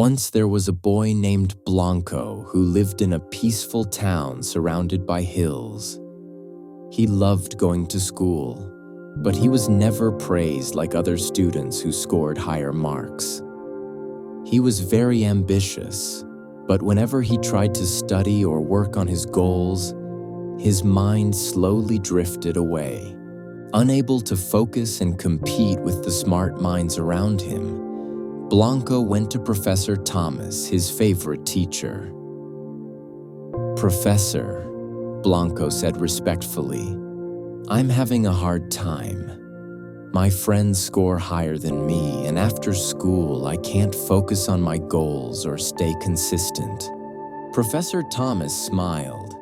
Once there was a boy named Blonko who lived in a peaceful town surrounded by hills. He loved going to school, but he was never praised like other students who scored higher marks. He was very ambitious, but whenever he tried to study or work on his goals, his mind slowly drifted away. Unable to focus and compete with the smart minds around him, Blonko went to Professor Thomas, his favorite teacher. "Professor," Blonko said respectfully, "I'm having a hard time. My friends score higher than me, and after school, I can't focus on my goals or stay consistent." Professor Thomas smiled.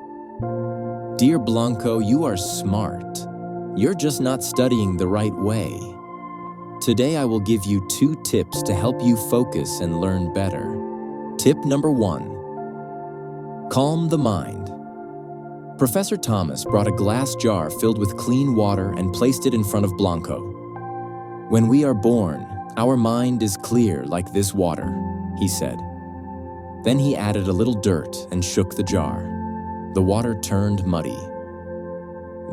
"Dear Blonko, you are smart. You're just not studying the right way. Today I will give you 2 tips to help you focus and learn better. Tip number 1. Calm the mind." Professor Thomas brought a glass jar filled with clean water and placed it in front of Blonko. "When we are born, our mind is clear like this water," he said. Then he added a little dirt and shook the jar. The water turned muddy.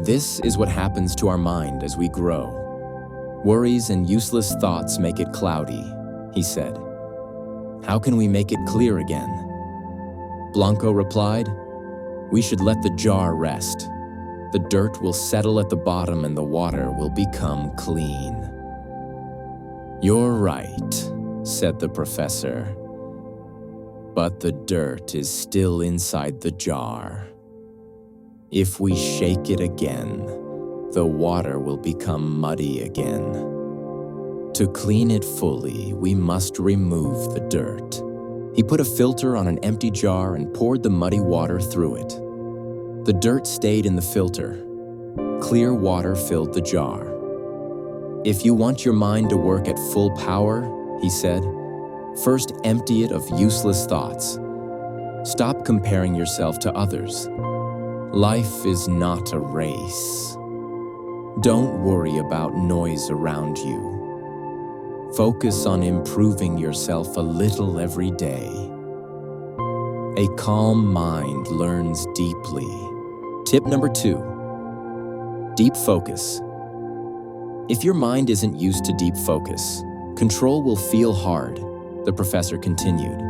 "This is what happens to our mind as we grow. Worries and useless thoughts make it cloudy," he said. "How can we make it clear again?" Blonko replied, "We should let the jar rest. The dirt will settle at the bottom and the water will become clean." "You're right," said the professor. "But the dirt is still inside the jar. If we shake it again, the water will become muddy again. To clean it fully, we must remove the dirt." He put a filter on an empty jar and poured the muddy water through it. The dirt stayed in the filter. Clear water filled the jar. "If you want your mind to work at full power," he said, "first empty it of useless thoughts. Stop comparing yourself to others. Life is not a race. Don't worry about noise around you. Focus on improving yourself a little every day. A calm mind learns deeply." Tip number 2. Deep focus. If your mind isn't used to deep focus, control will feel hard, the professor continued.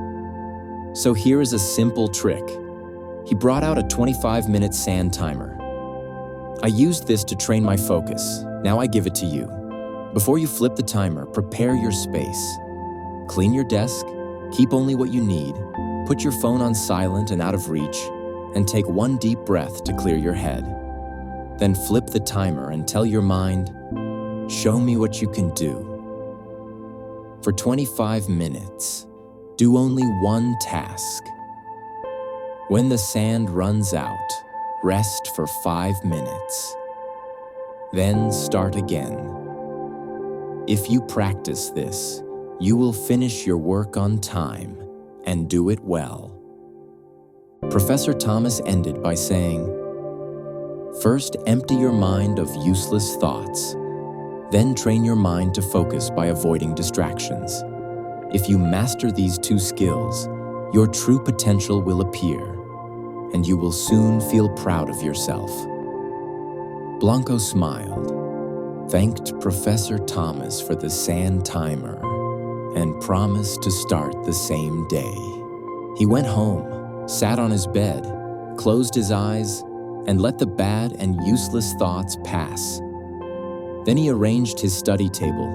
So here is a simple trick. He brought out a 25-minute sand timer. "I used this to train my focus. Now I give it to you. Before you flip the timer, prepare your space. Clean your desk, keep only what you need, put your phone on silent and out of reach, and take 1 deep breath to clear your head. Then flip the timer and tell your mind, 'Show me what you can do.' For 25 minutes, do only one task. When the sand runs out, rest for 5 minutes. Then start again. If you practice this, you will finish your work on time and do it well." Professor Thomas ended by saying, "First, empty your mind of useless thoughts. Then train your mind to focus by avoiding distractions. If you master these 2 skills, your true potential will appear, and you will soon feel proud of yourself." Blonko smiled, thanked Professor Thomas for the sand timer, and promised to start the same day. He went home, sat on his bed, closed his eyes, and let the bad and useless thoughts pass. Then he arranged his study table,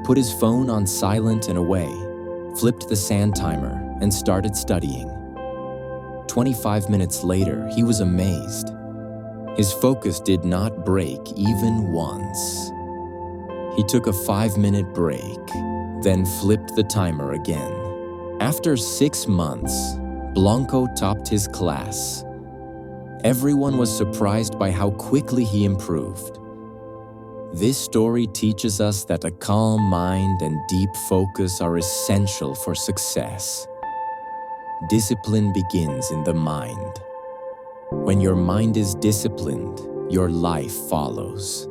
put his phone on silent and away, flipped the sand timer, and started studying. 25 minutes later, he was amazed. His focus did not break even once. He took a 5-minute break, then flipped the timer again. After 6 months, Blonko topped his class. Everyone was surprised by how quickly he improved. This story teaches us that a calm mind and deep focus are essential for success. Discipline begins in the mind. When your mind is disciplined, your life follows.